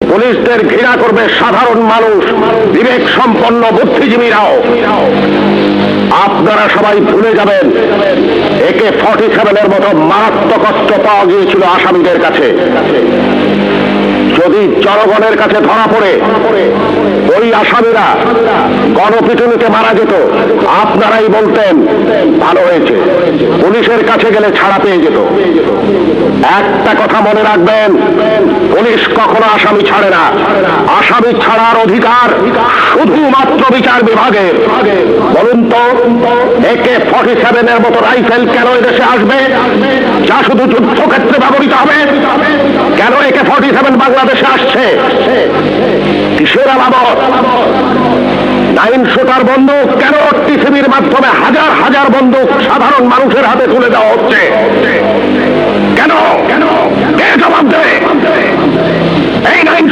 পুলিশদের ঘৃণা করবে সাধারণ মানুষ, বিবেক সম্পন্ন বুদ্ধিজীবীরাও। আপনারা সবাই ভুলে যাবেন AK-47 মতো মারাত্মক অস্ত্র পাওয়া গিয়েছিল আসামিদের কাছে। যদি জনগণের কাছে ধরা পড়ে ওই আসামিরা গণপিটুনিতে মারা যেত, আপনারাই বলতেন ভালো হয়েছে, পুলিশের কাছে গেলে ছাড়া পেয়ে যেত। একটা কথা মনে রাখবেন, পুলিশ কখনো আসামি ছাড়ে না। আসামি ছাড়ার অধিকার শুধুমাত্র বিচার বিভাগের। বলুন তো, AK-47 মতো রাইফেল কেন এদেশে আসবে, যা শুধু যুদ্ধক্ষেত্রে ব্যবহৃত হবে? কেন AK-47 বাংলাদেশে আসছে? কিসের আলামত? 9 শুটার বন্দুক কেন টিসিবির মাধ্যমে হাজার হাজার বন্দুক সাধারণ মানুষের হাতে তুলে দেওয়া হচ্ছে? কেন? কে জবাব দেবে? এই 9